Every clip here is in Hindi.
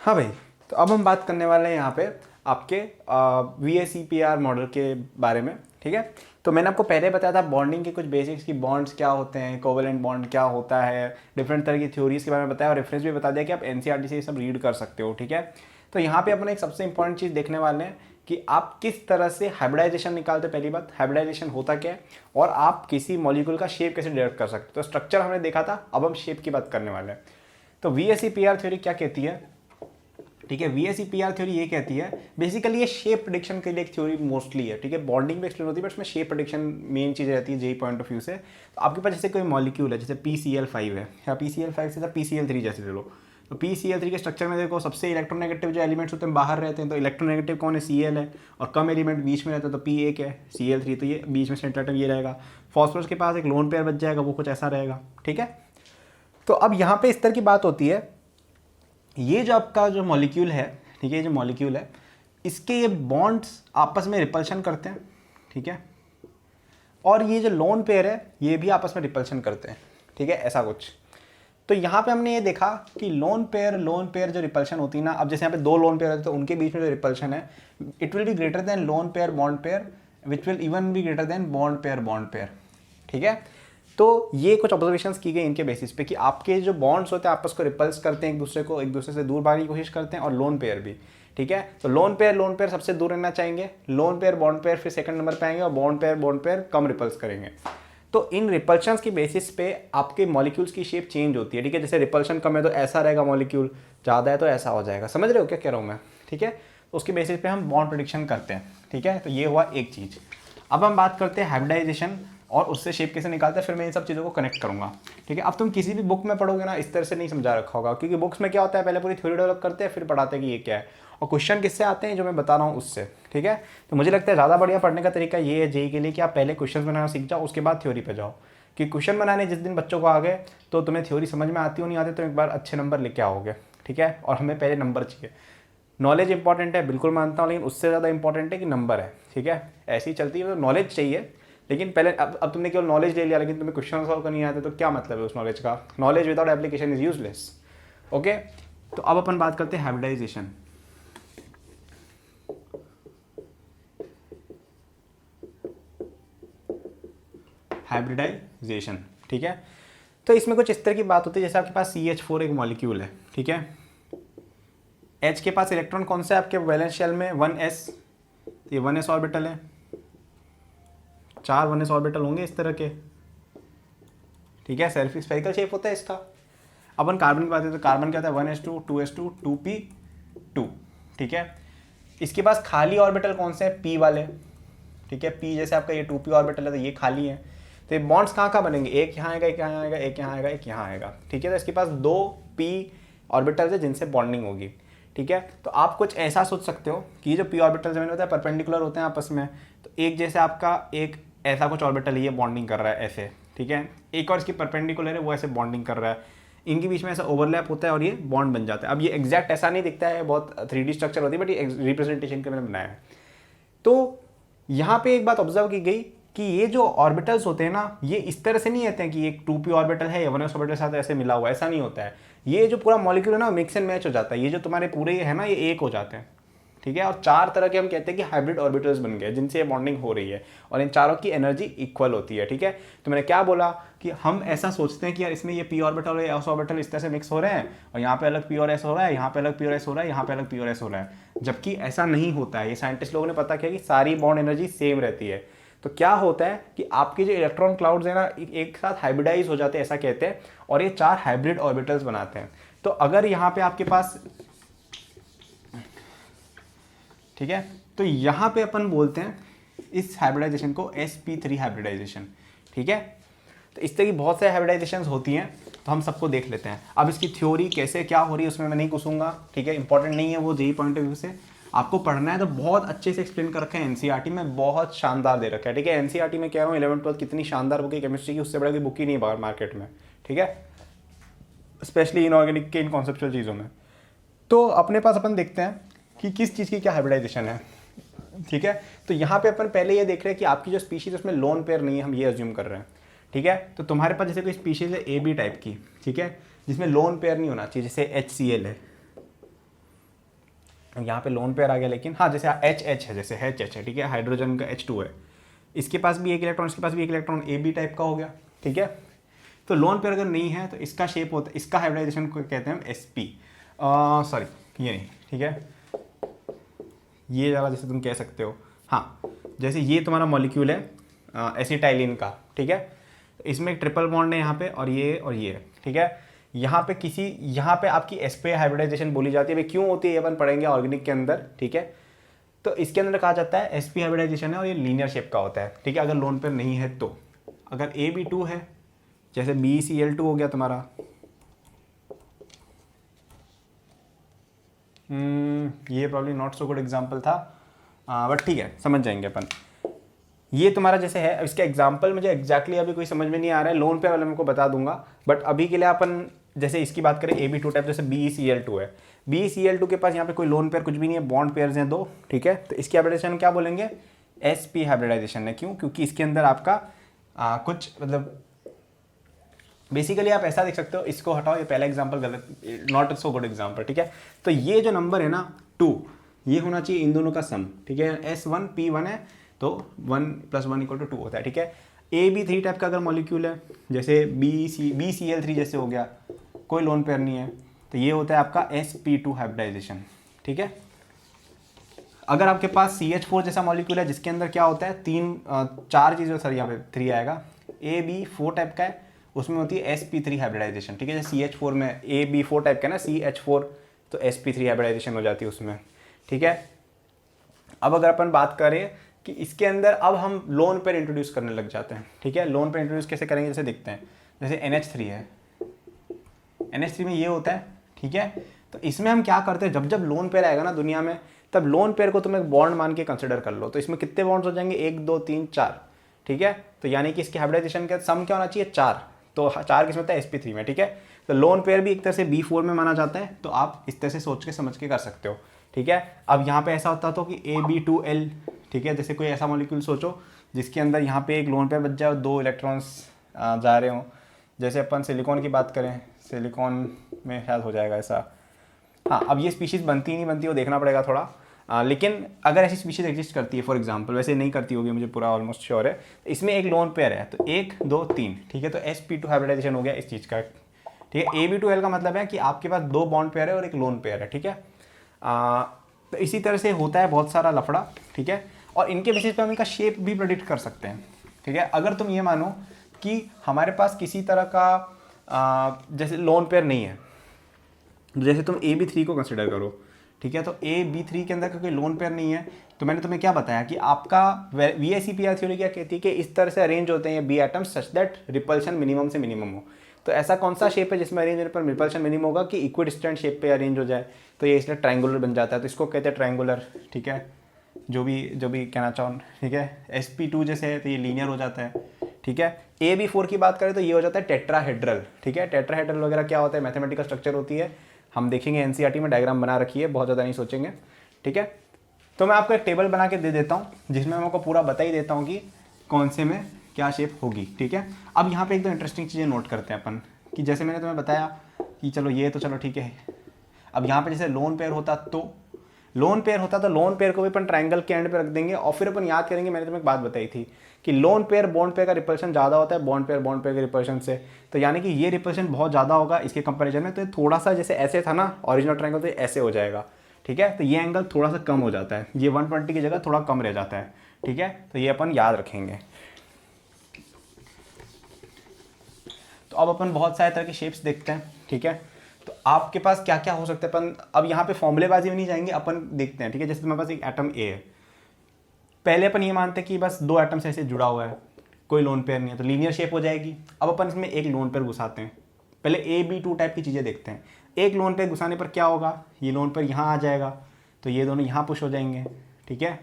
हाँ भाई, तो अब हम बात करने वाले हैं यहाँ पे आपके VSEPR मॉडल के बारे में। ठीक है, तो मैंने आपको पहले बताया था बॉन्डिंग के कुछ बेसिक्स की, बॉन्ड्स क्या होते हैं, कोवेलेंट बॉन्ड क्या होता है, डिफरेंट तरह की थ्योरीज के बारे में बताया और रेफरेंस भी बता दिया कि आप NCERT से ये सब रीड कर सकते हो। ठीक है, तो यहाँ पे अपन एक सबसे इंपॉर्टेंट चीज़ देखने वाले हैं कि आप किस तरह से हाइब्रिडाइजेशन निकालते हैं। पहली बात, हाइब्रिडाइजेशन होता क्या है और आप किसी मॉलिक्यूल का शेप कैसे डिटेक्ट कर सकते हो। तो स्ट्रक्चर हमने देखा था, अब हम शेप की बात करने वाले हैं। तो VSEPR थ्योरी क्या कहती है? ठीक है, VSEPR थ्योरी ये कहती है, बेसिकली ये शेप प्रेडिक्शन के लिए एक थ्योरी मोस्टली है। ठीक है, बॉन्डिंग भी एक्सप्लेन होती है बट इसमें शेप प्रेडिक्शन मेन चीज़ रहती है जेई पॉइंट ऑफ व्यू से। तो आपके पास जैसे कोई मॉलिक्यूल है, जैसे PCl5 है या PCl5 से PCl3 जैसे ले लो। तो PCl3 के स्ट्रक्चर में देखो सबसे इलेक्ट्रोनेगेटिव जो एलिमेंट्स होते हैं बाहर रहते हैं। तो इलेक्ट्रोनेगेटिव कौन है? Cl है। और कम एलिमेंट बीच में रहता है तो P एक है, Cl3, तो ये बीच में सेंटर एटम ये रहेगा। फॉस्फोरस के पास एक लोन पेयर बच जाएगा, वो कुछ ऐसा रहेगा। ठीक है, तो अब यहाँ पे इस तरह की बात होती है, ये जो आपका जो मॉलिक्यूल है, ठीक है, ये जो मॉलिक्यूल है इसके ये बॉन्ड्स आपस में रिपल्शन करते हैं। ठीक है, और ये जो लोन पेयर है ये भी आपस में रिपल्शन करते हैं। ठीक है, ऐसा कुछ। तो यहाँ पे हमने ये देखा कि लोन पेयर जो रिपल्शन होती है ना, अब जैसे यहाँ पे दो लोन पेयर होते हैं तो उनके बीच में जो रिपल्शन है it will be greater than lone pair bond pair which will even be greater than bond pair. ठीक है, तो ये कुछ ऑब्जर्वेशंस की गई इनके बेसिस पे कि आपके जो बॉन्ड्स होते हैं आपस को रिपल्स करते हैं, एक दूसरे से दूर भागने की कोशिश करते हैं, और लोन पेयर भी। ठीक है, तो लोन पेयर सबसे दूर रहना चाहेंगे, लोन पेयर बॉन्ड पेयर फिर सेकंड नंबर पे आएंगे, और बॉन्ड पेयर कम रिपल्स करेंगे। तो इन रिपल्शंस की बेसिस पे आपके मॉलिक्यूल्स की शेप चेंज होती है। ठीक है, जैसे रिपल्शन कम है तो ऐसा रहेगा मॉलिक्यूल, ज़्यादा है तो ऐसा हो जाएगा। समझ रहे हो क्या कह रहा हूँ मैं? ठीक है, तो उसके बेसिस पे हम बॉन्ड प्रेडिक्शन करते हैं। ठीक है, तो ये हुआ एक चीज़। अब हम बात करते हैं हाइब्रिडाइजेशन और उससे शेप कैसे निकालते हैं, फिर मैं इन सब चीज़ों को कनेक्ट करूँगा। ठीक है, अब तुम किसी भी बुक में पढ़ोगे ना इस तरह से नहीं समझा रखा होगा, क्योंकि बुक्स में क्या होता है पहले पूरी थ्योरी डेवलप करते हैं फिर पढ़ाते हैं कि ये क्या है, और क्वेश्चन किससे आते हैं जो मैं बता रहा हूँ उससे। ठीक है, तो मुझे लगता है ज़्यादा बढ़िया पढ़ने का तरीका ये है जेई के लिए कि आप पहले क्वेश्चन बनाना सीख जाओ, उसके बाद थ्योरी पे जाओ। कि क्वेश्चन बनाने जिस दिन बच्चों को आ गए तो तुम्हें थ्योरी समझ में आती हो नहीं आती तो एक बार अच्छे नंबर लेके आओगे। ठीक है, और हमें पहले नंबर चाहिए। नॉलेज इंपॉर्टेंट है, बिल्कुल मानता हूँ, लेकिन उससे ज़्यादा इंपॉर्टेंट है कि नंबर है। ठीक है, ऐसी चलती है, तो नॉलेज चाहिए, लेकिन पहले अब तुमने केवल नॉलेज ले लिया लेकिन तुम्हें क्वेश्चन सॉल्व करनी आते तो क्या मतलब है उस नॉलेज का? Knowledge without application is useless. Okay, तो अब अपन बात करते हैं हाइब्रिडाइजेशन। हाइब्रिडाइजेशन, ठीक है, तो इसमें कुछ इस तरह की बात होती है, जैसे आपके पास CH4 एक मॉलिक्यूल है। ठीक है, H के पास इलेक्ट्रॉन कौन सा है आपके वैलेंस शेल में? 1s, ये 1s ऑर्बिटल है, 4 1s ऑर्बिटल होंगे इस तरह के। ठीक है, सेल्फ स्फेरिकल शेप होता है इसका। अपन कार्बन की बात करें तो कार्बन क्या होता है? 1s2 2s2 2p2। ठीक है, इसके पास खाली ऑर्बिटल कौन से हैं? p वाले। ठीक है, p जैसे आपका ये 2p ऑर्बिटल है तो ये खाली है। तो ये बॉन्ड्स कहाँ कहाँ बनेंगे? एक यहाँ आएगा, एक यहाँ आएगा, एक यहाँ आएगा, एक यहाँ आएगा। ठीक है, तो इसके पास 2 p ऑर्बिटल्स है जिनसे बॉन्डिंग होगी। ठीक है, तो आप कुछ ऐसा सोच सकते हो कि ये जो p ऑर्बिटल्स मैंने बताया परपेंडिकुलर होते हैं आपस में, तो एक जैसे आपका एक ऐसा कुछ ऑर्बिटल ये बॉन्डिंग कर रहा है ऐसे। ठीक है, एक और इसकी परपेंडिकुलर है वो ऐसे बॉन्डिंग कर रहा है, इनके बीच में ऐसा ओवरलैप होता है और ये बॉन्ड बन जाता है। अब ये एग्जैक्ट ऐसा नहीं दिखता है, बहुत 3D स्ट्रक्चर होती है, बट ये रिप्रेजेंटेशन के मैंने बनाया है। तो यहाँ पे एक बात ऑब्जर्व की गई कि ये जो ऑर्बिटल्स होते हैं ना ये इस तरह से नहीं रहते हैं कि एक 2p ऑर्बिटल है या 1s ऑर्बिटल के साथ ऐसे मिला हुआ, ऐसा नहीं होता है। ये जो पूरा मॉलिक्यूल है ना मिक्स एंड मैच हो जाता है, ये जो तुम्हारे पूरे है ना ये एक हो जाते हैं। ठीक है, और 4 तरह के हम कहते हैं कि हाइब्रिड ऑर्बिटल्स बन गए जिनसे ये बॉन्डिंग हो रही है, और इन चारों की एनर्जी इक्वल होती है। ठीक है, तो मैंने क्या बोला कि हम ऐसा सोचते हैं कि यार इसमें ये p ऑर्बिटल और s ऑर्बिटल इस तरह से मिक्स हो रहे हैं, और यहाँ पे अलग p और s हो रहा है, यहाँ पे अलग p और s हो रहा है, यहाँ पे अलग p और s हो रहा है, जबकि ऐसा नहीं होता है। ये साइंटिस्ट लोगों ने पता किया कि सारी बॉन्ड एनर्जी सेम रहती है। तो क्या होता है कि आपके जो इलेक्ट्रॉन क्लाउड्स है ना एक साथ हाइब्रिडाइज हो जाते हैं ऐसा कहते हैं, और ये 4 हाइब्रिड ऑर्बिटल्स बनाते हैं। तो अगर यहाँ पे आपके पास, ठीक है, तो यहाँ पे अपन बोलते हैं इस हाइब्रिडाइजेशन को sp3 हाइब्रिडाइजेशन। ठीक है, तो इस तरह की बहुत सारी हाइब्रिडाइजेशन होती हैं, तो हम सबको देख लेते हैं। अब इसकी थ्योरी कैसे क्या हो रही है उसमें मैं नहीं घुसूंगा। ठीक है, इंपॉर्टेंट नहीं है वो जेई पॉइंट ऑफ व्यू से, आपको पढ़ना है तो बहुत अच्छे से एक्सप्लेन कर रखा है एनसीईआरटी में, बहुत शानदार दे रखा है। ठीक है, एनसीईआरटी में कह रहा हूँ 11th 12th कितनी शानदार बुक है केमिस्ट्री की, उससे बड़ा कोई बुक ही नहीं बाहर मार्केट में। ठीक है, स्पेशली इनऑर्गेनिक के इन कॉन्सेप्चुअल चीज़ों में। तो अपने पास अपन देखते हैं कि किस चीज़ की क्या हाइब्रिडाइजेशन है। ठीक है, तो यहाँ पे अपन पहले ये देख रहे हैं कि आपकी जो स्पीशीज है उसमें लोन पेयर नहीं है, हम ये अज्यूम कर रहे हैं। ठीक है, तो तुम्हारे पास जैसे कोई स्पीशीज है AB टाइप की, ठीक है, जिसमें लोन पेयर नहीं होना चाहिए, जैसे HCl है। यहाँ पे लोन पेयर आ गया, लेकिन हाँ जैसे एच है, जैसे एच है, ठीक है, हाइड्रोजन का H2 है, इसके पास भी एक इलेक्ट्रॉन, इसके पास भी एक इलेक्ट्रॉन, AB टाइप का हो गया, ठीक है। तो लोन पेयर अगर नहीं है तो इसका शेप होता है, इसका हाइब्रिडाइजेशन को कहते हैं SP, सॉरी ये नहीं, ठीक है, ये ज़्यादा जैसे तुम कह सकते हो, हाँ जैसे ये तुम्हारा मॉलिक्यूल है एसिटाइलिन का, ठीक है, इसमें एक ट्रिपल बॉन्ड है यहाँ पे और ये, ठीक है। यहाँ पे आपकी sp हाइब्रिडाइजेशन बोली जाती है, भाई क्यों होती है ये अपन पढ़ेंगे ऑर्गेनिक के अंदर, ठीक है। तो इसके अंदर कहा जाता है sp हाइब्रिडाइजेशन है और ये लीनियर शेप का होता है, ठीक है, अगर लोन पेयर नहीं है तो। अगर AB2 है, जैसे BeCl2 हो गया तुम्हारा, ये probably not so good example था, बट ठीक है समझ जाएंगे अपन। ये तुम्हारा जैसे है, इसका एग्जाम्पल मुझे एग्जैक्टली अभी कोई समझ में नहीं आ रहा है, लोन पेयर वाला मैं को बता दूंगा, बट अभी के लिए अपन जैसे इसकी बात करें AB2 टाइप, जैसे BeCl2 है, BeCl2 के पास यहाँ पे कोई लोन पेयर कुछ भी नहीं है, बॉन्ड पेयर्स हैं 2, ठीक है। तो इसकी हाइब्रिडाइजेशन क्या बोलेंगे, sp हाइब्रिडाइजेशन है। क्यों? क्योंकि इसके अंदर आपका कुछ मतलब बेसिकली आप ऐसा देख सकते हो, इसको हटाओ, ये पहला एग्जाम्पल गलत, नॉट सो गुड एग्जाम्पल, ठीक है। तो ये जो नंबर है ना 2, ये होना चाहिए इन दोनों का सम, ठीक है, S1P1 है तो 1 + 1 = 2 होता है, ठीक है। AB3 टाइप का अगर मॉलिक्यूल है, जैसे BCl3 जैसे हो गया, कोई लोन पेयर नहीं है, तो ये होता है आपका sp2 हाइब्रिडाइजेशन, ठीक है। अगर आपके पास CH4 जैसा मॉलिक्यूल है जिसके अंदर क्या होता है, 4 चीज़ें, सर यहाँ पे 3 आएगा, AB4 टाइप का है, उसमें होती है sp3 हाइब्रिडाइजेशन, ठीक है। जैसे CH4 में AB4 टाइप का ना CH4, तो sp3 हाइब्रिडाइजेशन हो जाती है उसमें, ठीक है। अब अगर अपन बात करें कि इसके अंदर अब हम लोन पेयर इंट्रोड्यूस करने लग जाते हैं, ठीक है। लोन पेयर इंट्रोड्यूस कैसे करेंगे, जैसे देखते हैं, जैसे NH3 है, NH3 में ये होता है, ठीक है। तो इसमें हम क्या करते हैं, जब जब लोन पेयर आएगा ना दुनिया में, तब लोन पेयर को तुम एक बॉन्ड मान के कंसिडर कर लो। तो इसमें कितने बॉन्ड्स हो जाएंगे, 1 2 3 4, ठीक है। तो यानी कि इसकी हाइब्रिडाइजेशन का सम क्या होना चाहिए, 4, तो 4 किसमें होता है, sp3 में, ठीक है। तो लोन पेयर भी एक तरह से B4 में माना जाता है, तो आप इस तरह से सोच के समझ के कर सकते हो, ठीक है। अब यहाँ पे ऐसा होता तो कि AB2L, ठीक है, जैसे कोई ऐसा मॉलिक्यूल सोचो जिसके अंदर यहाँ पे एक लोन पेयर बच जाए और 2 इलेक्ट्रॉन्स जा रहे हों, जैसे अपन सिलिकॉन की बात करें, सिलिकॉन में शायद हो जाएगा ऐसा, हाँ। अब ये स्पीशीज़ बनती नहीं बनती वो देखना पड़ेगा थोड़ा, लेकिन अगर ऐसी स्पीशीज़ एग्जिस्ट करती है, फॉर एग्जांपल, वैसे नहीं करती होगी मुझे पूरा ऑलमोस्ट श्योर है, तो इसमें एक लोन पेयर है, तो 1 2 3, ठीक है। तो sp2 हाइब्रिडाइजेशन हो गया इस चीज़ का, ठीक है। AB2L का मतलब है कि आपके पास 2 बॉन्ड पेयर है और एक लोन पेयर है, ठीक है। तो इसी तरह से होता है बहुत सारा लफड़ा, ठीक है। और इनके बेसिस पे हम इनका शेप भी प्रेडिक्ट कर सकते हैं, ठीक है। अगर तुम ये मानो कि हमारे पास किसी तरह का जैसे लोन पेयर नहीं है, जैसे तुम AB3 को कंसिडर करो, ठीक है। तो AB3 के अंदर कोई लोन पेयर नहीं है, तो मैंने तुम्हें क्या बताया कि आपका VSEPR थ्योरी क्या कहती है कि इस तरह से अरेंज होते हैं B atoms such that repulsion minimum से मिनिमम हो। तो ऐसा कौन सा शेप है जिसमें अरेंज होने पर रिपल्शन मिनिमम होगा कि इक्विडिस्टेंट शेप पे अरेंज हो जाए, तो ये इसलिए ट्रायंगुलर बन जाता है, तो इसको कहते हैं ट्रायंगुलर, ठीक है। जो भी कहना चाहो, ठीक है। sp2 जैसे है तो ये लीनियर हो जाता है, ठीक है। AB4 की बात करें तो ये हो जाता है टेट्राहेड्रल, ठीक है। टेट्राहेड्रल वगैरह क्या होता है, मैथमेटिकल स्ट्रक्चर होती है, हम देखेंगे NCERT में डायग्राम बना रखी है, बहुत ज़्यादा नहीं सोचेंगे, ठीक है। तो मैं आपको एक टेबल बना के दे देता हूँ जिसमें मैं आपको पूरा बता ही देता हूँ कि कौन से में क्या शेप होगी, ठीक है। अब यहाँ पे एक दो इंटरेस्टिंग चीज़ें नोट करते हैं अपन, कि जैसे मैंने तुम्हें बताया कि चलो ये तो चलो ठीक है। अब यहाँ पे जैसे लोन पेयर होता तो लोन पेयर को भी अपन ट्रायंगल के एंड पे रख देंगे, और फिर अपन याद करेंगे, मैंने तुम्हें एक बात बताई थी कि लोन पेयर बॉन्ड पेयर का रिपल्शन ज़्यादा होता है बॉन्ड पेयर के रिपल्शन से, तो यानी कि ये रिपल्शन बहुत ज़्यादा होगा इसके कंपैरिजन में। तो थोड़ा सा जैसे ऐसे था ना ओरिजिनल ट्रायंगल, तो ऐसे हो जाएगा, ठीक है। तो ये एंगल थोड़ा सा कम हो जाता है, ये 120 की जगह थोड़ा कम रह जाता है, ठीक है। तो ये अपन याद रखेंगे। तो अब अपन बहुत सारे तरह के शेप्स देखते हैं, ठीक है। तो आपके पास क्या क्या हो सकता है, अपन अब यहाँ पे फॉर्मूलेबाजी में नहीं जाएंगे, अपन देखते हैं, ठीक है। जैसे तुम्हारे पास एक एटम A है, पहले अपन ये मानते हैं कि बस 2 एटम से ऐसे जुड़ा हुआ है, कोई लोन पेयर नहीं है, तो लीनियर शेप हो जाएगी। अब अपन इसमें एक लोन पेयर घुसाते हैं, पहले AB2 टाइप की चीज़ें देखते हैं। एक लोन पेयर घुसाने पर क्या होगा, ये लोन पेयर यहाँ आ जाएगा, तो ये दोनों यहाँ पुश हो जाएंगे, ठीक है।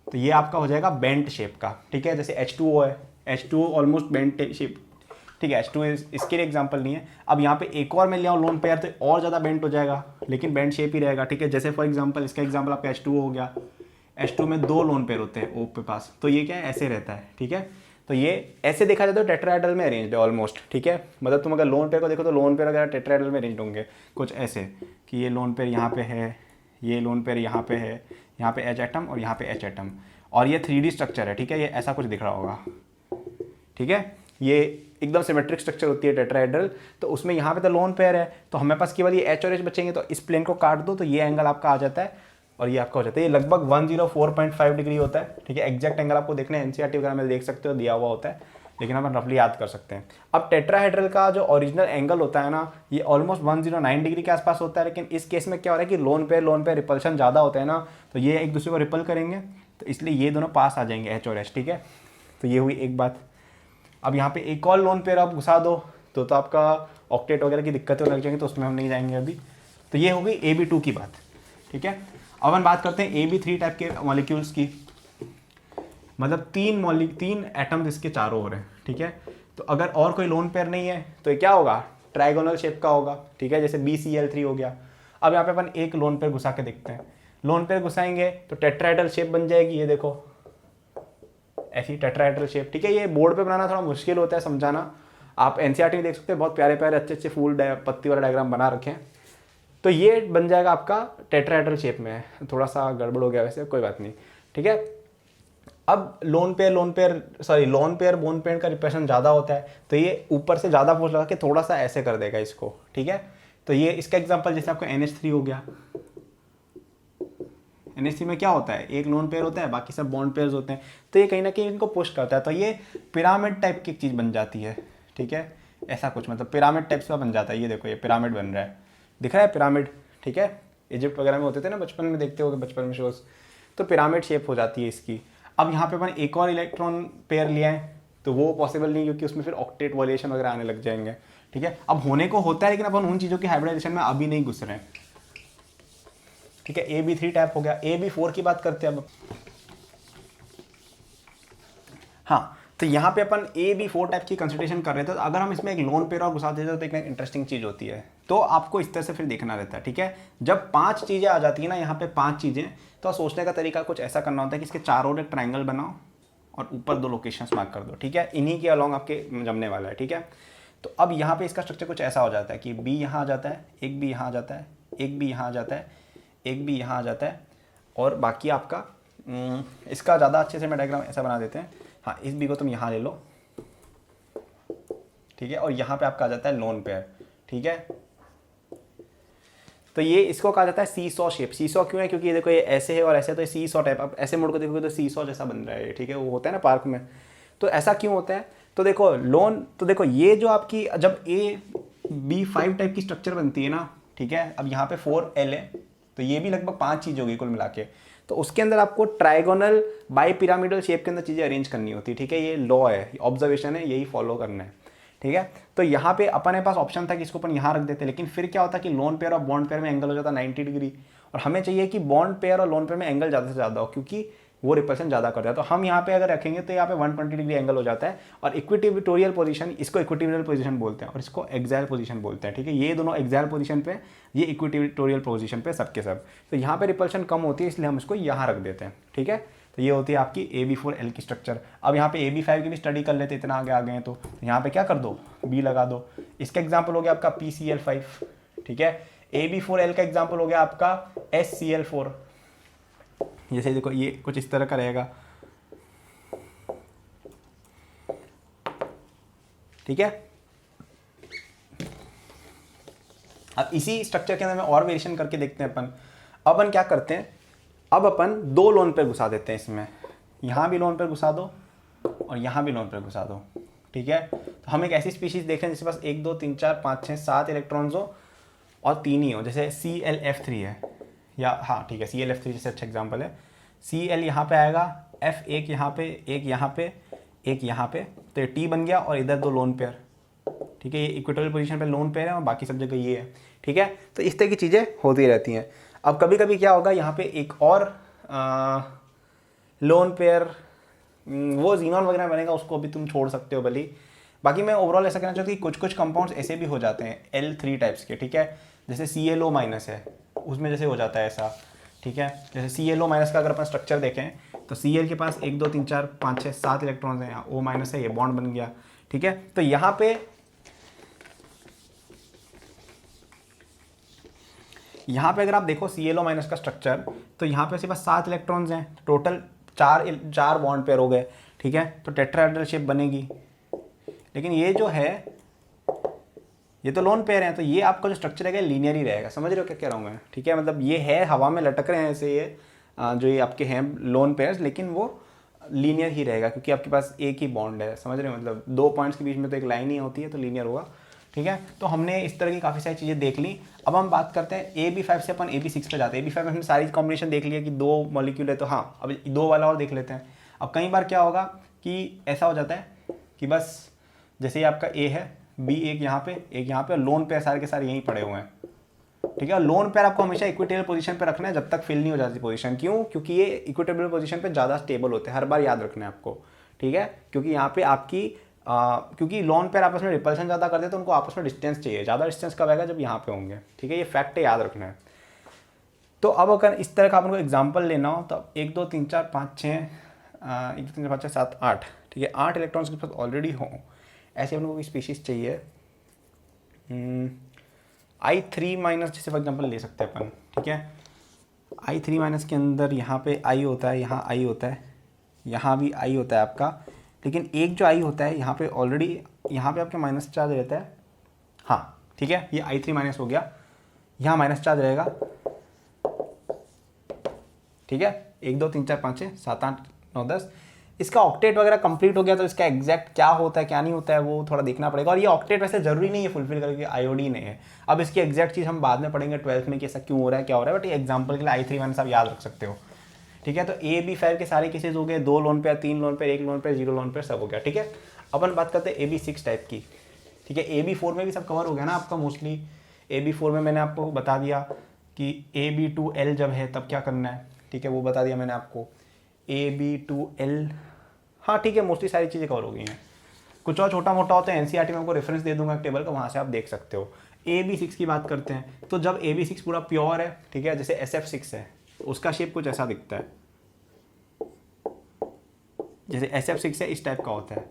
तो ये आपका हो जाएगा बेंट शेप का, ठीक है। जैसे H2O है, H2O ऑलमोस्ट बेंट शेप, ठीक है। H2 इसके लिए एग्जांपल नहीं है। अब यहाँ पे एक और मैं ले आऊँ लोन पेयर, तो और ज़्यादा बेंट हो जाएगा, लेकिन बेंट शेप ही रहेगा, ठीक है। जैसे फॉर एग्जांपल इसका एग्जांपल आपका H2O हो गया, H2 में 2 लोन पेयर होते हैं O के पास, तो ये क्या है, ऐसे रहता है, ठीक है। तो ये ऐसे देखा जाए तो टेट्राहेड्रल में अरेंज्ड है ऑलमोस्ट, ठीक है। मतलब तुम अगर लोन पेयर को देखो तो लोन पेयर वगैरह टेट्राहेड्रल में अरेंज्ड होंगे कुछ ऐसे, कि ये लोन पेयर यहाँ पे है, ये लोन पेयर यहाँ पे है, यहाँ पे H एटम और यहाँ पे H एटम, और ये 3D स्ट्रक्चर है, ठीक है, ये ऐसा कुछ दिख रहा होगा, ठीक है, ये एकदम सिमेट्रिक स्ट्रक्चर होती है टेट्राहेड्रल। तो उसमें यहाँ पे तो लोन पेयर है, तो हमारे पास केवल ये H और H बचेंगे, तो इस प्लेन को काट दो तो ये एंगल आपका आ जाता है और ये आपका हो जाता है, ये लगभग 104.5 डिग्री होता है, ठीक है। एग्जैक्ट एंगल आपको देखना है NCERT वगैरह में देख सकते हो, दिया हुआ होता है, लेकिन अपन रफली याद कर सकते हैं। अब टेट्राहेड्रल का जो ओरिजिनल एंगल होता है ना, ये ऑलमोस्ट 109 डिग्री के आसपास होता है, लेकिन इस केस में क्या हो रहा है कि लोन पेयर रिपल्शन ज़्यादा होता है ना, तो ये एक दूसरे को रिपल करेंगे, तो इसलिए ये दोनों पास आ जाएंगे H और H, ठीक है। तो ये हुई एक बात। अब यहाँ पे एक और लोन पेयर आप घुसा दो तो आपका ऑक्टेट वगैरह की दिक्कतें लग जाएंगी, तो उसमें हम नहीं जाएंगे अभी। तो ये हो गई AB2 की बात, ठीक है। अब हम बात करते हैं AB3 टाइप के मॉलिक्यूल्स की, मतलब तीन एटम्स इसके चारों हो रहे हैं, ठीक है। तो अगर और कोई लोन पेयर नहीं है तो ये क्या होगा, ट्राइगोनल शेप का होगा, ठीक है, जैसे BCl3 हो गया। अब यहाँ पे अपन एक लोन पेयर घुसा के देखते हैं, लोन पेयर घुसाएंगे तो टेट्राहेड्रल शेप बन जाएगी, ये देखो ऐसी टेट्राहेड्रल शेप, ठीक है। ये बोर्ड पे बनाना थोड़ा मुश्किल होता है समझाना, आप NCERT में देख सकते हैं, बहुत प्यारे प्यारे अच्छे फूल पत्ती वाला डायग्राम बना रखे हैं। तो ये बन जाएगा आपका टेट्राहेड्रल शेप में, थोड़ा सा गड़बड़ हो गया वैसे, कोई बात नहीं, ठीक है। अब लोन पेयर बोन पेयर का रिप्रेशन ज़्यादा होता है, तो ये ऊपर से ज़्यादा फोर्स लगा के थोड़ा सा ऐसे कर देगा इसको, ठीक है। तो ये इसका एग्जांपल जैसे आपका NH3 हो गया, NH3 में क्या होता है, एक लोन पेयर होता है, बाकी सब बॉन्ड पेयर्स होते हैं, तो ये कहीं ना कहीं इनको पुश करता है, तो ये पिरामिड टाइप की चीज़ बन जाती है, ठीक है। ऐसा कुछ मतलब पिरामिड टाइप का बन जाता है, ये देखो ये पिरामिड बन रहा है, दिख रहा है पिरामिड, ठीक है। इजिप्ट वगैरह में होते थे ना, बचपन में देखते होगे, बचपन में शोज, तो पिरामिड शेप हो जाती है इसकी। अब यहाँ पे अपन एक और इलेक्ट्रॉन पेयर लिया है, तो वो पॉसिबल नहीं, क्योंकि उसमें फिर ऑक्टेट वॉल्यूशन वगैरह आने लग जाएंगे, ठीक है। अब होने को होता है, लेकिन अपन उन चीज़ों की हाइब्रिडाइजेशन में अभी नहीं घुस रहे हैं, ठीक है। AB3 टाइप हो गया। AB4 की बात करते हैं अब। हाँ, तो यहाँ पे अपन AB4 टाइप की कंसिडरेशन कर रहे थे, तो अगर हम इसमें एक लोन पेयर और घुसा देते तो एक इंटरेस्टिंग चीज़ होती है, तो आपको इस तरह से फिर देखना रहता है, ठीक है। जब 5 चीज़ें आ जाती है ना, यहाँ पे 5 चीज़ें, तो सोचने का तरीका कुछ ऐसा करना होता है कि इसके चारों ओर एक ट्राइंगल बनाओ और ऊपर 2 लोकेशंस मार्क कर दो, ठीक है। इन्हीं के अलॉन्ग आपके जमने वाला है, ठीक है। तो अब यहाँ पे इसका स्ट्रक्चर कुछ ऐसा हो जाता है कि B यहाँ आ जाता है, एक B यहाँ आ जाता है, एक B यहाँ आ जाता है, एक B यहाँ आ जाता है, और बाकी आपका इसका ज़्यादा अच्छे से मैं डायग्राम ऐसा बना देते हैं। हाँ, इस B को तुम यहाँ ले लो, ठीक है, और यहाँ पे आपका आ जाता है लोन पेयर, ठीक है। तो ये इसको कहा जाता है सीसॉ शेप। सीसॉ क्यों है, क्योंकि ये देखो ये ऐसे है और ऐसे, तो ये सीसॉ टाइप, अब ऐसे मोड़ को देखोगे तो सीसॉ जैसा बन रहा है, ठीक है, वो होता है ना पार्क में, तो ऐसा क्यों होता है। तो देखो ये जो आपकी जब AB5 टाइप की स्ट्रक्चर बनती है ना, ठीक है, अब यहाँ पे 4L है, तो ये भी लगभग 5 चीज़ होगी कुल मिला के, तो उसके अंदर आपको ट्राइगोनल बाई पिरामिडल शेप के अंदर चीज़ें अरेंज करनी होती है, ठीक है। ये लॉ है, ऑब्जर्वेशन है, यही फॉलो करना है, ठीक है। तो यहाँ पे अपने पास ऑप्शन था कि इसको अपन यहाँ रख देते, लेकिन फिर क्या होता है कि लोन पेयर और बॉन्ड पेयर में एंगल हो जाता है 90 डिग्री, और हमें चाहिए कि बॉन्ड पेयर और लोन पेयर में एंगल ज़्यादा से ज़्यादा हो, क्योंकि वो रिपल्शन ज़्यादा करता है। तो हम यहाँ पे अगर रखेंगे तो यहाँ पे 120 डिग्री एंगल हो जाता है, और इक्विटोरियल पोजीशन, इसको इक्विटोरियल पोजीशन बोलते हैं और इसको एक्साइल पोजीशन बोलते हैं, ठीक है। ये दोनों एक्साइल पोजीशन पे, ये इक्विटोरियल पोजीशन पे सबके सब। तो यहाँ पे रिपल्शन कम होती है, इसलिए हम इसको यहाँ रख देते हैं, ठीक है। तो ये होती है आपकी AB4L की स्ट्रक्चर। अब यहाँ पे AB5 की भी स्टडी कर लेते, इतना आगे आ गए हैं तो यहाँ पे क्या कर दो, B लगा दो। इसका एग्जाम्पल हो गया आपका PCl5, ठीक है। AB4L का एग्जाम्पल हो गया आपका SCl4। जैसे देखो ये कुछ इस तरह का रहेगा, ठीक है। अब इसी स्ट्रक्चर के अंदर में और वेरिएशन करके देखते हैं अपन। अपन क्या करते हैं, अब अपन 2 लोन पेयर घुसा देते हैं इसमें, यहाँ भी लोन पेयर घुसा दो और यहाँ भी लोन पेयर घुसा दो, ठीक है। तो हम एक ऐसी स्पीशीज देख रहे हैं जिसके पास 1 2 3 4 5 6 7 इलेक्ट्रॉन्स हो और 3 ही हो, जैसे ClF3 है, या हाँ ठीक है ClF3 जैसे अच्छा एग्जाम्पल है। Cl यहाँ पे आएगा, F एक यहाँ पे, एक यहाँ पे, एक यहाँ पे, तो ये T बन गया, और इधर 2 लोन पेयर, ठीक है। ये इक्वेटोरियल पोजीशन पे लोन पेयर है और बाकी सब जगह ये है, ठीक है। तो इस तरह की चीज़ें होती रहती हैं। अब कभी कभी क्या होगा, यहाँ पे एक और लोन पेयर, वो जीनॉन वगैरह बनेगा, उसको भी तुम छोड़ सकते हो भली। बाकी मैं ओवरऑल ऐसा कहना चाहता हूँ कि कुछ कंपाउंड्स ऐसे भी हो जाते हैं L3 टाइप्स के, ठीक है। जैसे ClO- है, उसमें जैसे हो जाता है ऐसा, ठीक है। जैसे ClO- का अगर अपन स्ट्रक्चर देखें तो Cl के पास 1 2 3 4 5 6 7 इलेक्ट्रॉन्स हैं, यहाँ O- है, ये बॉन्ड बन गया, ठीक है। तो यहाँ पे अगर आप देखो ClO माइनस का स्ट्रक्चर, तो यहाँ पे सिर्फ 7 इलेक्ट्रॉन्स हैं, टोटल 4 बॉन्ड पेयर हो गए, ठीक है, तो टेट्राहेड्रल शेप बनेगी। लेकिन ये जो है ये तो लोन पेयर है, तो ये आपका जो स्ट्रक्चर है लीनियर ही रहेगा। समझ रहे हो क्या कह रहा हूँ मैं, ठीक है, मतलब ये है हवा में लटक रहे हैं ऐसे ये जो ये आपके हैं लोन पेयर्स, लेकिन वो लीनियर ही रहेगा क्योंकि आपके पास एक ही बॉन्ड है। समझ रहे हो, मतलब 2 पॉइंट्स के बीच में तो एक लाइन ही होती है, तो लीनियर होगा, ठीक है। तो हमने इस तरह की काफ़ी सारी चीज़ें देख ली। अब हम बात करते हैं AB5 से अपन AB6 पे जाते हैं। AB5 में हमने सारी कॉम्बिनेशन देख लिया कि 2 मॉलिक्यूल है, तो हाँ अब 2 वाला और देख लेते हैं। अब कई बार क्या होगा कि ऐसा हो जाता है कि बस जैसे ये आपका A है, B एक यहाँ पे और लोन पेयर सारे के सारे यहीं पड़े हुए हैं, ठीक है। लोन पेयर आपको हमेशा इक्विटेबल पोजीशन पे रखना है जब तक फिल नहीं हो जाती पोजीशन। क्यों? क्योंकि ये इक्विटेबल पोजीशन पे ज़्यादा स्टेबल होते हैं, हर बार याद रखना है आपको, ठीक है। क्योंकि यहाँ पे आपकी क्योंकि लोन पेयर आपस में रिपल्सन ज़्यादा करते हैं, तो उनको आपस में डिस्टेंस चाहिए। ज़्यादा डिस्टेंस कब आएगा? जब यहाँ पे होंगे, ठीक है। ये फैक्ट है, याद रखना है। तो अब अगर इस तरह का आपको एग्जाम्पल लेना हो तो 1 2 3 4 5 6 1 2 3 4 5 6 7 8, ठीक है, 8 इलेक्ट्रॉन्स के पास ऑलरेडी हो, ऐसे हम लोगों की स्पीशीज चाहिए। I3 माइनस जैसे फॉर एग्जांपल ले सकते हैं अपन, ठीक है। I3 माइनस के अंदर यहाँ पे I होता है, यहाँ I होता है, यहाँ भी I होता है आपका, लेकिन एक जो I होता है यहाँ पे ऑलरेडी यहाँ पे आपके माइनस चार्ज रहता है, हाँ ठीक है, ये I3 माइनस हो गया, यहाँ माइनस चार्ज रहेगा, ठीक है। 1 2 3 4 5 6 7 8 9 10। इसका ऑक्टेट वगैरह कंप्लीट हो गया तो इसका एग्जैक्ट क्या होता है क्या नहीं होता है वो थोड़ा देखना पड़ेगा। और ये ऑक्टेट वैसे जरूरी नहीं है फुलफिल करके, आयोडीन है। अब इसकी एग्जैक्ट चीज़ हम बाद में पढ़ेंगे 12th में कि ऐसा क्यों हो रहा है क्या हो रहा है, बट ये एग्जाम्पल के लिए I3 माइनस आप याद रख सकते हो, ठीक है। तो AB5 के सारे केसेज हो गए, 2 lone pair, 3 lone pair, 1 lone pair, 0 lone pair, सब हो गया, ठीक है। अपन बात करते हैं AB6 टाइप की, ठीक है। AB4 में भी सब कवर हो गया ना आपका मोस्टली। AB4 में मैंने आपको बता दिया कि AB2L जब है तब क्या करना है, ठीक है, वो बता दिया मैंने आपको। AB2L, हाँ ठीक है, मोस्टली सारी चीज़ें कवर हो गई हैं। कुछ और छोटा मोटा होता है NCERT में आपको रेफरेंस दे दूंगा टेबल का, वहाँ से आप देख सकते हो। AB6 की बात करते हैं, तो जब AB6 पूरा प्योर है, ठीक है, जैसे SF6 है, उसका शेप कुछ ऐसा दिखता है, जैसे SF6 है इस टाइप का होता है।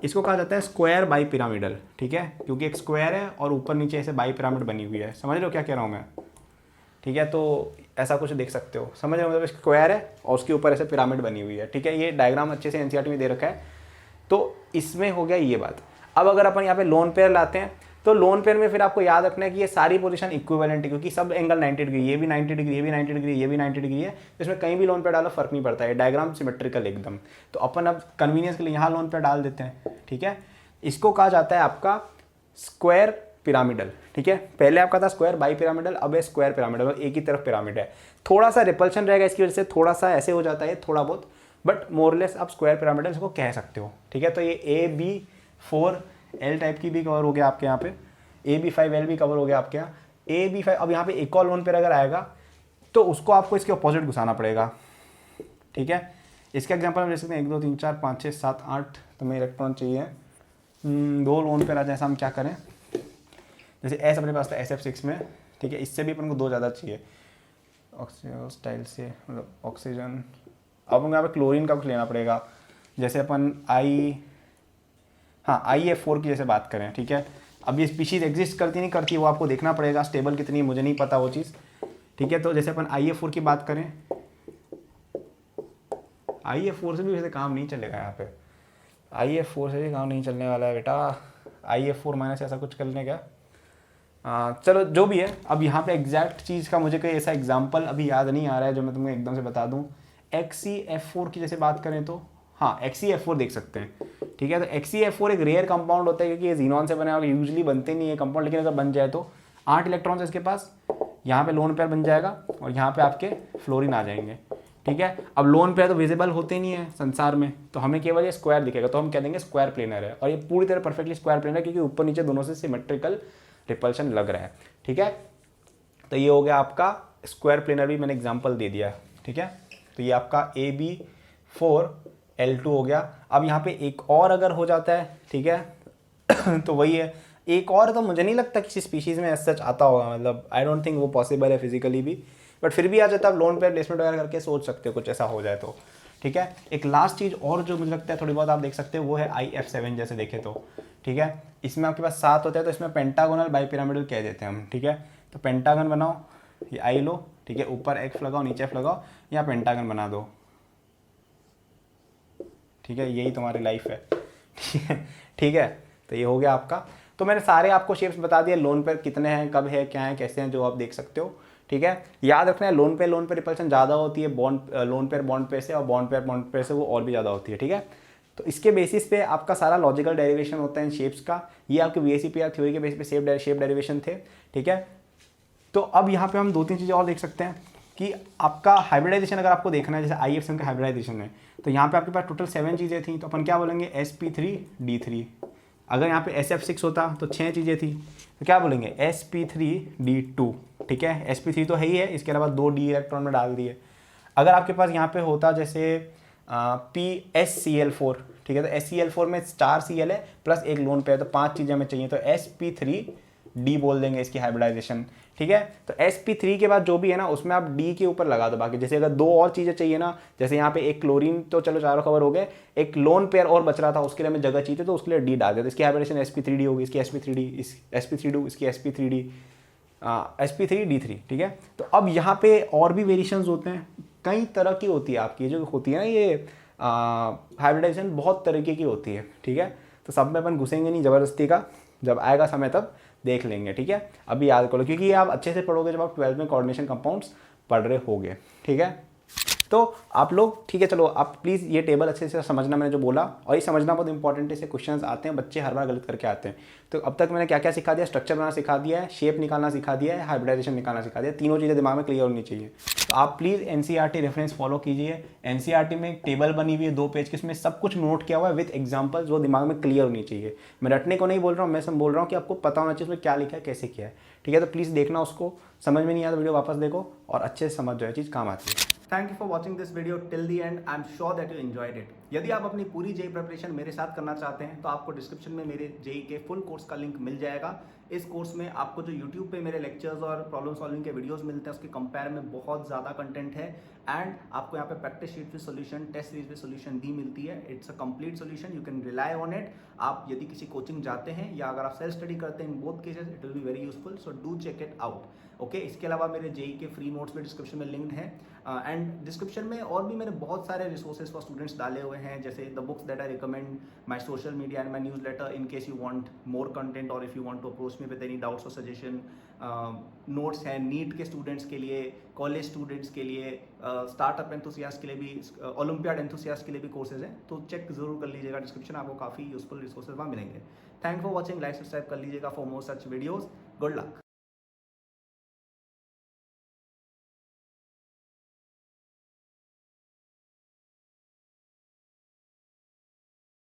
इसको कहा जाता है स्क्वायर बाई पिरामिडल, ठीक है, क्योंकि एक स्क्वायर है और ऊपर नीचे ऐसे बाई पिरामिड बनी हुई है। समझ रहे हो क्या कह रहा हूँ मैं, ठीक है। तो ऐसा कुछ देख सकते हो, समझ रहे हो, मतलब स्क्वायर है और उसके ऊपर ऐसे पिरामिड बनी हुई है, ठीक है। ये डायग्राम अच्छे से NCERT में दे रखा है, तो इसमें हो गया ये बात। अब अगर अपन यहाँ पे लोन पेयर लाते हैं, तो लोन पेयर में फिर आपको याद रखना है कि ये सारी पोजीशन इक्विवेलेंट है, क्योंकि सब एंगल 90 डिग्री, ये भी 90 डिग्री, ये भी 90 डिग्री, ये भी 90 डिग्री है, तो इसमें कहीं भी लोन पेयर डालो फर्क नहीं पड़ता है, डायग्राम सिमेट्रिकल एकदम। तो अपन अब कन्वीनियंस के लिए यहाँ लोन पेयर डाल देते हैं, ठीक है। इसको कहा जाता है आपका स्क्वायर पिरामिडल, ठीक है। पहले आपका था स्क्वायर बाई पिरामिडल, अब है स्क्वायर पिरामिडल, एक ही तरफ पिरामिड है। थोड़ा सा रिपल्शन रहेगा इसकी वजह से, थोड़ा सा ऐसे हो जाता है थोड़ा बहुत, बट मोरलेस आप स्क्वायर पिरामिडल इसको कह सकते हो, ठीक है। तो ये AB4L टाइप की भी कवर हो गया आपके यहाँ पे, AB5L भी कवर हो गया आपके यहाँ, AB5। अब यहाँ पे एक और लोन पेयर अगर आएगा तो उसको आपको इसके अपोजिट घुसाना पड़ेगा, ठीक है। इसका एग्जाम्पल हम ले सकते हैं 1 2 3 4 5 6 7 8, तो हमें इलेक्ट्रॉन चाहिए 2 लोन पेयर आ जाए, ऐसा हम क्या करें, जैसे S अपने पास था SF6 में, ठीक है, इससे भी अपन को 2 ज़्यादा चाहिए ऑक्सीजन स्टाइल से, मतलब ऑक्सीजन। अब हमें यहाँ पे क्लोरीन का कुछ लेना पड़ेगा, जैसे अपन IF4 की जैसे बात करें, ठीक है। अब ये स्पीशीज एग्जिस्ट करती नहीं करती वो आपको देखना पड़ेगा, स्टेबल कितनी है मुझे नहीं पता वो चीज़, ठीक है। तो जैसे अपन IF4 की बात करें, IF4 से भी वैसे काम नहीं चलेगा यहाँ पे, IF4 से भी काम नहीं चलने वाला है बेटा, IF4 माइनस ऐसा कुछ करने का। चलो जो भी है, अब यहाँ पे एग्जैक्ट चीज़ का मुझे कोई ऐसा एग्जाम्पल अभी याद नहीं आ रहा है जो मैं तुम्हें एकदम से बता दूँ। XeF4 की जैसे बात करें तो हाँ XeF4 देख सकते हैं, ठीक है। तो XeF4 एक रेयर कंपाउंड होता है क्योंकि ये जीनॉन से बने हुए यूजली बनते नहीं है कंपाउंड, लेकिन अगर बन जाए तो 8 इलेक्ट्रॉन्स इसके पास, यहाँ पे लोन पेयर बन जाएगा और यहाँ पे आपके फ्लोरीन आ जाएंगे, ठीक है। अब लोन पेयर तो विजिबल होते नहीं है संसार में, तो हमें केवल ये स्क्वायर दिखेगा, तो हम कह देंगे स्क्वायर प्लेनर है, और ये पूरी तरह परफेक्टली स्क्वायर प्लेनर है क्योंकि ऊपर नीचे दोनों से सिमेट्रिकल रिपल्शन लग रहा है, ठीक है। तो ये हो गया आपका स्क्वायर प्लेनर, भी मैंने एग्जांपल दे दिया, ठीक है। तो ये आपका AB4L2 हो गया। अब यहाँ पे एक और अगर हो जाता है, ठीक है तो वही है, एक और तो मुझे नहीं लगता किसी स्पीशीज़ में सच आता होगा, मतलब आई डोंट थिंक वो पॉसिबल है फिजिकली भी, बट फिर भी आ जाता है। आप लोन पेयर प्लेसमेंट वगैरह करके सोच सकते हो कुछ ऐसा हो जाए तो, ठीक है। एक लास्ट चीज़ और जो मुझे लगता है थोड़ी बहुत आप देख सकते हो वो है IF7 जैसे देखे तो, ठीक है। इसमें आपके पास 7 होते हैं तो इसमें पेंटागोनल बाई पिरामिडल कह देते हैं हम, ठीक है। तो पेंटागन बनाओ, ये आई लो, ठीक है, ऊपर एक्स लगाओ, नीचे एफ लगाओ, यहाँ पेंटागन बना दो, ठीक है, यही तुम्हारी लाइफ है। ठीक है, तो ये हो गया आपका। तो मैंने सारे आपको शेप्स बता दिए, लोन पे कितने हैं, कब है, क्या है, कैसे हैं, जो आप देख सकते हो। ठीक है, याद रखना है लोन पे रिपल्शन ज़्यादा होती है बॉन्ड, लोन पे बॉन्ड पे से, और बॉन्ड पे से वो और भी ज़्यादा होती है। ठीक है, तो इसके बेसिस पे आपका सारा लॉजिकल डेरिवेशन होता है इन शेप्स का। ये आपके VSEPR थ्योरी के बेसिस पे शेप डेरिवेशन थे। ठीक है, तो अब यहाँ पे हम 2-3 चीज़ें और देख सकते हैं कि आपका हाइब्रिडाइजेशन अगर आपको देखना है, जैसे IFSM का हाइब्रिडाइजेशन है, तो यहाँ पे आपके पास टोटल 7 चीज़ें थी, तो अपन क्या बोलेंगे sp3d3। अगर यहाँ पे SF6 होता तो 6 चीज़ें थी, तो क्या बोलेंगे sp3d2। ठीक है, sp3 तो है ही है, इसके अलावा 2 d इलेक्ट्रॉन में डाल दिए। अगर आपके पास यहाँ पे होता जैसे PsCl4, ठीक है, तो SCl4 में स्टार Cl है प्लस एक लोन पेयर, तो 5 चीज़ें हमें चाहिए, तो sp3d बोल देंगे इसकी हाइब्रिडाइजेशन। ठीक है, तो sp3 के बाद जो भी है ना उसमें आप d के ऊपर लगा दो बाकी। जैसे अगर 2 और चीज़ें चाहिए ना, जैसे यहाँ पे एक क्लोरीन, तो चलो चारों कवर हो गए, एक लोन पेयर और बच रहा था, उसके लिए हमें जगह चाहिए, तो उसके लिए d डाल दे, तो इसकी हाइब्रिडेशन sp3d होगी, इसकी sp3d, इस sp3d, इसकी sp3d, sp3d3। ठीक है, तो अब यहाँ पे और भी वेरिएशंस होते हैं, कई तरह की होती है आपकी जो होती है ना, ये हाइब्रिडाइजेशन बहुत तरीके की होती है। ठीक है, तो सब में अपन घुसेंगे नहीं ज़बरदस्ती का, जब आएगा समय तब देख लेंगे। ठीक है, अभी याद करो, क्योंकि ये आप अच्छे से पढ़ोगे जब आप 12th में कोऑर्डिनेशन कंपाउंड्स पढ़ रहे होगे। ठीक है, तो आप लोग, ठीक है, चलो आप प्लीज़ ये टेबल अच्छे से समझना, मैंने जो बोला, और ये समझना बहुत इंपॉर्टेंट है, इससे क्वेश्चंस आते हैं, बच्चे हर बार गलत करके आते हैं। तो अब तक मैंने क्या क्या सिखा दिया, स्ट्रक्चर बनाना सिखा दिया है, शेप निकालना सिखा दिया है, हाइब्रिडाइजेशन निकालना सिखा दिया, तीनों चीज़ें दिमाग में क्लियर होनी चाहिए। तो आप प्लीज़ NCERT रेफरेंस फॉलो कीजिए। NCERT में एक टेबल बनी हुई है 2 पेज की, उसमें सब कुछ नोट किया हुआ है विद एग्जाम्पल, जो दिमाग में क्लियर होनी चाहिए। मैं रटने को नहीं बोल रहा हूँ, मैं सब बोल रहा हूँ कि आपको पता होना चाहिए उसमें क्या लिखा है, कैसे किया है। ठीक है, तो प्लीज़ देखना उसको, समझ में नहीं आया तो वीडियो वापस देखो और अच्छे से समझ जो है चीज़ काम आती है। Thank you for watching this video till the and. I am sure that you enjoyed it. यदि आप अपनी पूरी जेई प्रिपरेशन मेरे साथ करना चाहते हैं तो आपको डिस्क्रिप्शन में मेरे जेई के फुल कोर्स का लिंक मिल जाएगा। इस कोर्स में आपको जो यूट्यूब पे मेरे लेक्चर्स और प्रॉब्लम सॉल्विंग के वीडियोस मिलते हैं, उसके कंपेयर में बहुत ज़्यादा कंटेंट है, एंड आपको यहाँ पे practice sheet with solution, test series with solution भी मिलती है। It's a complete solution, you can rely on it. आप यदि किसी कोचिंग जाते हैं या अगर आप सेल्फ स्टडी करते हैं, in both cases it will be very useful, so do check it out. Okay, इसके अलावा मेरे जेई के फ्री नोट्स में डिस्क्रिप्शन में लिंक्ड है, एंड डिस्क्रिप्शन में और भी मैंने बहुत सारे रिसोर्सेज फॉर स्टूडेंट्स डाले हुए हैं, जैसे the books that I recommend, my social media and my newsletter in case you want more content, और if you want to approach me with any doubts और सजेशन। नोट्स हैं नीट के स्टूडेंट्स के लिए, कॉलेज स्टूडेंट्स के लिए, स्टार्टअप एंथुसियास्ट के लिए भी, ओलंपियाड एंथुसियास्ट के लिए भी कोर्सेज हैं, तो चेक जरूर कर लीजिएगा डिस्क्रिप्शन, आपको काफ़ी यूजफुल रिसोर्सेज वहाँ मिलेंगे। Thank for watching, like subscribe कर लीजिएगा for more such videos. Good luck.